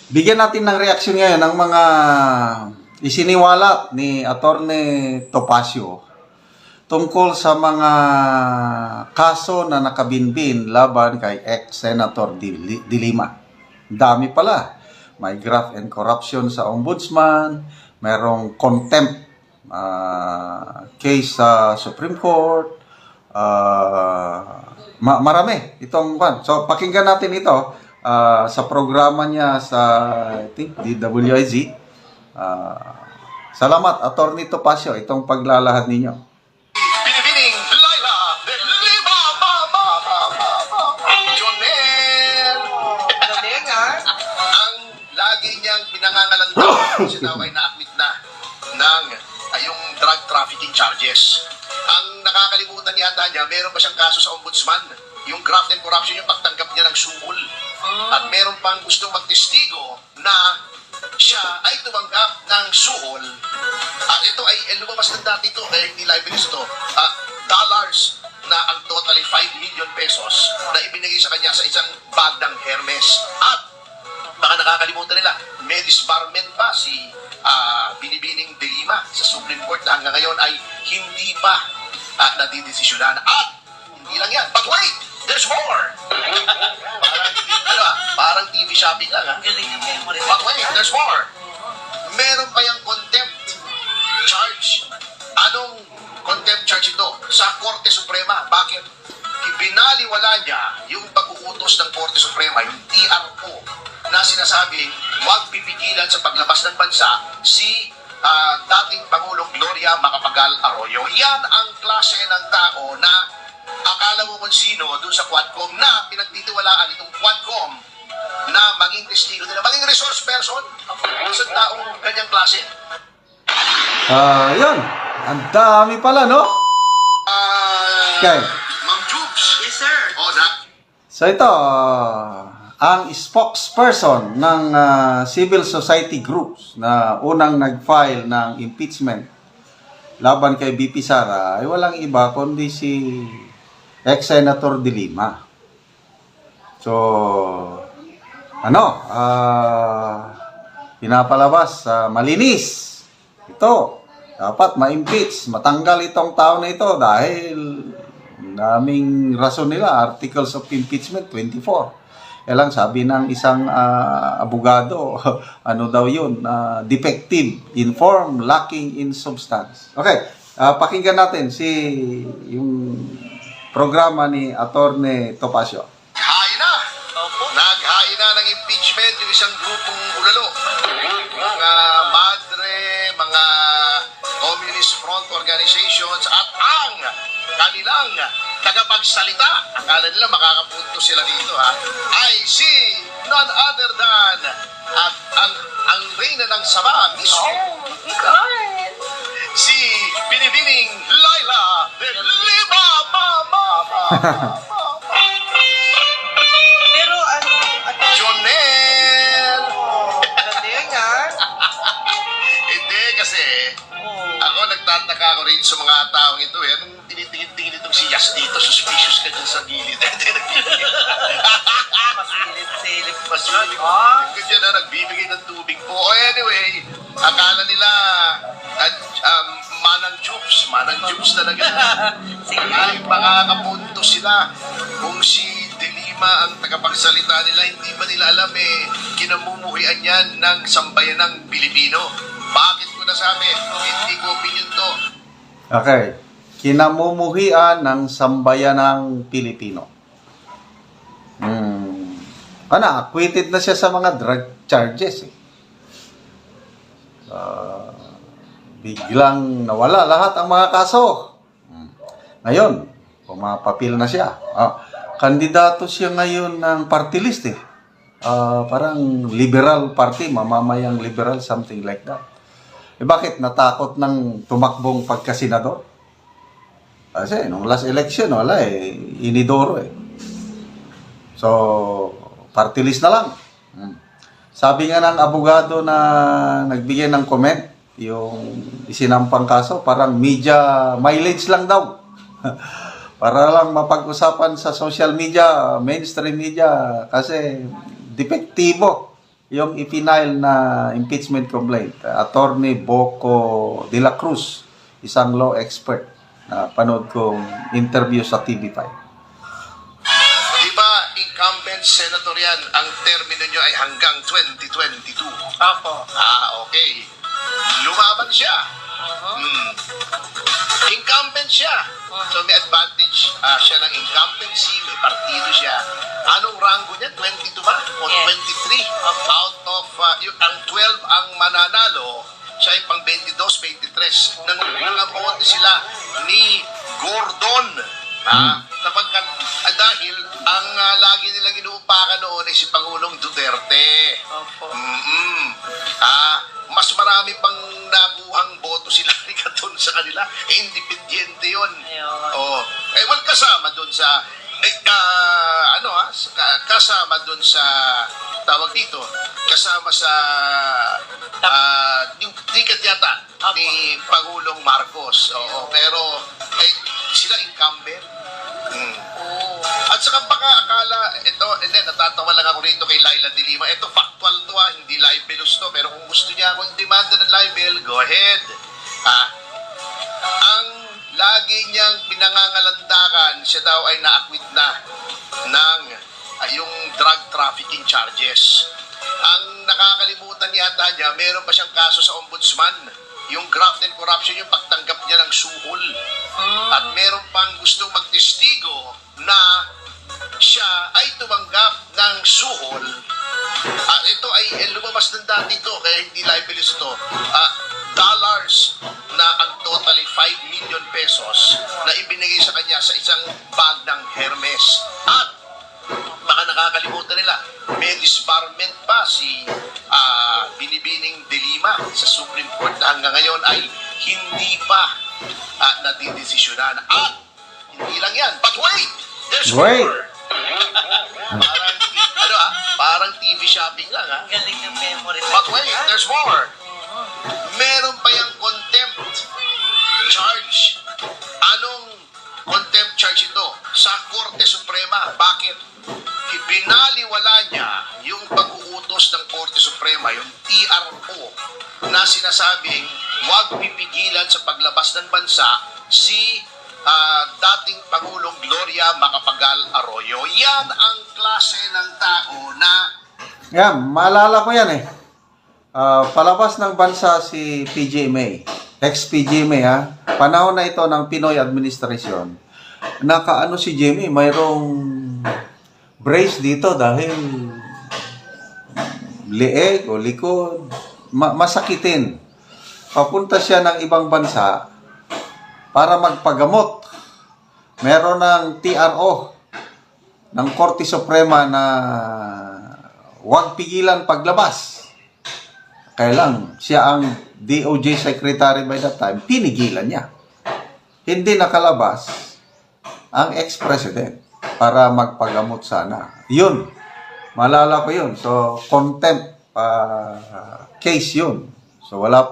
Bigyan natin ng reaksyon ngayon ng mga isiniwalat ni Attorney Topacio tungkol sa mga kaso na nakabinbin laban kay ex-Senator De Lima. Dami pala. May graft and corruption sa ombudsman, merong contempt case sa Supreme Court, marami itong one. So pakinggan natin ito sa programa niya sa DWIZ. Salamat, Attorney Topacio, itong paglalahad ninyo. Binibining Laila de Lima, Jonel. Ang lagi niyang pinangangalandaw siya daw ay na-admit na ng yung drug trafficking charges. Ang nakakalimutan yata niya, meron pa siyang kaso sa ombudsman. Yung graft and corruption, yung pagtanggap niya ng sukol. At meron pang gustong magtestigo na siya ay tumanggap ng suhol. At ito ay lumabas na dati ito, dahil hindi live news ito, dollars na ang total ay 5 million pesos na ibinigay sa kanya sa isang bag ng Hermes. At baka nakakalimutan nila, may disbarment pa si Binibining De Lima sa Supreme Court na hanggang ngayon ay hindi pa nadidesisyonan. At hindi lang yan, but wait, there's more! Parang TV shopping lang, ha? But wait, there's more! Meron pa yung contempt charge. Anong contempt charge ito? Sa Korte Suprema. Bakit? Ibinaliwala niya yung pag-uutos ng Korte Suprema, yung TRO, na sinasabing huwag pipigilan sa paglabas ng bansa si dating Pangulong Gloria Macapagal Arroyo. Yan ang klase ng tao na akala mo kung sino doon sa Quadcom na pinagtitiwalaan itong Quadcom na maging testigo nila, maging resource person sa taong ganyang klase. Yun. Ang dami pala, no? Okay. Ma'am Jubes. Yes, sir. Oh, Doc. So ito, ang spokesperson ng civil society groups na unang nag-file ng impeachment laban kay BP Sara ay walang iba kundi si ex-Senator De Lima. So, pinapalabas malinis. Ito, dapat ma-impeach, matanggal itong tao na ito dahil daming rason nila, articles of impeachment 24. Lang sabi ng isang abogado, ano daw yun, defective, informed, lacking in substance. Okay, pakinggan natin yung programa ni Attorney Topacio. Hain na! Naghain na ng impeachment yung isang grupong ulalo. Mga madre, mga communist front organizations at ang kanilang tagapagsalita, akala nila makakapunto sila dito, ha, ay si none other than ang reyna ng Sabah mismo. Oh, God. Si Binibining Laila de Lima, Pero Jonel. galing ah. Hindi kasi ako nagtataka ko rin sa mga taong ito, eh. Anong tinitingin-tingin itong si Yas dito? Suspicious ka dyan sa gilid. Masilip-silip pa Masilip siya. ka dyan na nagbibigay ng tubig po. O anyway, akala nila manang jubes talaga. Sige. Ay, makakapunto sila kung si De Lima ang tagapagsalita nila, hindi ba nila alam kinamumuhian yan ng sambayanang Pilipino. Bakit ko nasabi? Hindi ko opinion to. Okay. Kinamumuhian ng sambayanang Pilipino. Acquitted na siya sa mga drug charges. Biglang nawala lahat ang mga kaso. Ngayon, pumapapil na siya. Kandidato siya ngayon ng party list eh. Parang liberal party, mamamayang liberal, something like that. Bakit natakot ng tumakbong pagkasenador? Kasi nung last election, wala inidoro eh. So, party list na lang. Sabi nga ng abogado na nagbigay ng comment, yung isinampang kaso, parang media mileage lang daw. Para lang mapag-usapan sa social media, mainstream media, kasi depektibo yung ipinail na impeachment complaint, Attorney Boco de la Cruz, isang law expert na panood kong interview sa TV5. Di ba, incumbent senator yan, ang termino nyo ay hanggang 2022. Opo. Okay. Lumaban siya. Incumbent siya. So may advantage siya ng incumbency, may partido siya. Anong rango niya? 22 ba? O Yes. 23? Out of, ang 12 ang mananalo, siya ay pang 22, 23. Nangungulang sila ni Gordon. Sapagkat dahil ang lagi nilang inuupakan noon ay si Pangulong Duterte. Opo. Mas marami pang nakuhang boto sila doon sa kanila. Independiente yun. Ayun. Well, kasama doon sa kasama doon sa tawag dito, kasama sa yung ticket yata ni Pangulong Marcos. Pero sila incumbent. At saka baka akala, natatawa lang ako rito kay Laila de Lima. Ito, factual to hindi libelous to. Pero kung gusto niya akong demanda ng libel, go ahead. Ang lagi niyang pinangangalandakan, siya daw ay naakwit na ng yung drug trafficking charges. Ang nakakalimutan yata niya, meron pa siyang kaso sa ombudsman. Yung graft and corruption, yung pagtanggap niya ng suhol. At meron pang gustong magtestigo na siya ay tumanggap ng suhol. At ito ay lumabas ng dati ito, kaya hindi libelous ito. Dollars na ang totally 5 million pesos na ibinigay sa kanya sa isang bag ng Hermes. At baka nakakalimutan nila, may disbarment pa si Binibining de Lima sa Supreme Court na hanggang ngayon ay hindi pa nadidesisyonan. At hindi lang yan, but wait! There's more! Parang TV shopping lang Galing ng memory. But wait, there's more! Meron pa yung contempt charge. Anong contempt charge ito? Sa Korte Suprema. Bakit? Ibinaliwala niya yung pag-uutos ng Korte Suprema, yung TRO, na sinasabing huwag pipigilan sa paglabas ng bansa si dating Pangulong Gloria Macapagal Arroyo. Yan ang klase ng tao na... Yan, maalala ko yan palabas ng bansa si PGMA, ex-PGMA panahon na ito ng Pinoy administration. Nakaano si Jimmy, mayroong brace dito dahil leeg o likod, masakitin. Papunta siya ng ibang bansa para magpagamot. Meron ng TRO ng Korte Suprema na huwag pigilan paglabas. Kaya lang, siya ang DOJ Secretary by that time, pinigilan niya. Hindi nakalabas ang ex-president para magpagamot sana. Yun, malala ko yun. So, contempt case yun. So, wala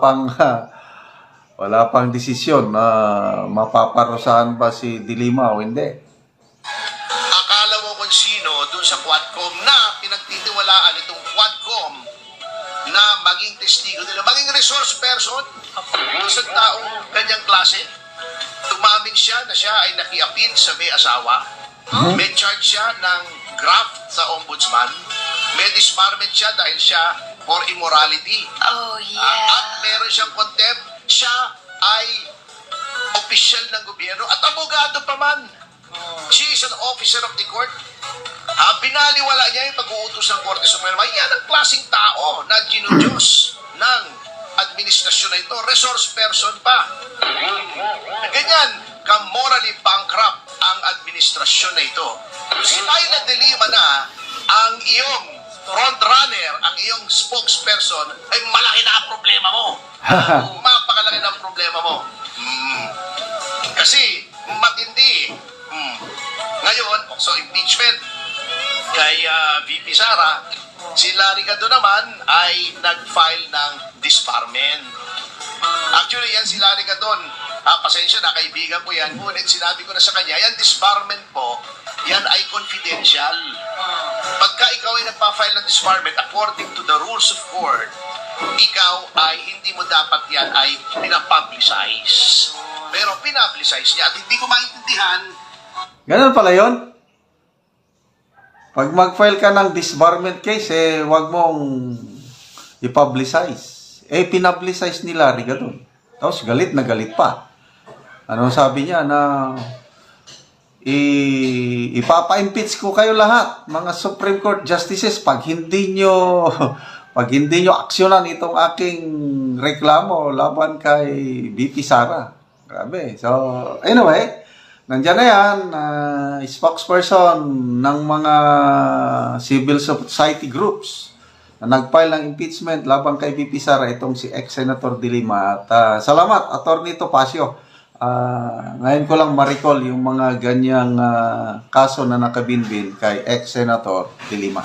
pang desisyon na mapaparusahan ba si De Lima o hindi. Akala mo kung sino dun sa Quadcom na pinagtitiwalaan itong Quadcom na maging testigo nila, maging resource person sa taong kanyang klase. Tumamin siya na siya ay nakiapid sa may asawa. May charge siya ng graft sa ombudsman. May disbarment siya dahil siya for immorality. At meron siyang contempt. Siya ay opisyal ng gobyerno at abogado pa man. She is an officer of the court. Binaliwala niya yung pag-uutos ng Korte Suprema. Yan ang klaseng tao na ginudyos ng administrasyon na ito. Resource person pa. Ganyan, ka-morally bankrupt ang administrasyon na ito. Si Laila de Lima na ang iyong frontrunner, ang iyong spokesperson, ay malaki na ang problema mo. Mapakalaki na ang problema mo. Kasi matindi. Ngayon, so impeachment kay VP Sara, si Larry Gadon naman ay nag-file ng disbarment. Actually, yan si Larry Gadon. Pasensya na, kaibigan ko yan. Ngunit sinabi ko na sa kanya, yan disbarment po, yan ay confidential. Pagka ikaw ay nagpa-file ng disbarment according to the rules of court, ikaw ay hindi mo dapat yan ay pinapublicize. Pero pinapublicize niya at hindi ko maintindihan. Ganun pala yun. Pag mag-file ka ng disbarment case, wag mong i-publicize. Pinapublicize ni Larry ka dun. Tapos galit na galit pa. Ano sabi niya na ipapa-impeach ko kayo lahat, mga Supreme Court justices, pag hindi nyo aksyonan itong aking reklamo laban kay VP Sara. Grabe. So, anyway, nandiyan na yan, spokesperson ng mga civil society groups na nag-file ng impeachment laban kay VP Sara, itong si ex-Senator De Lima. At salamat, Atty. Topacio. Ngayon ko lang ma-recall yung mga ganyang kaso na nakabinbin kay ex-Senator De Lima.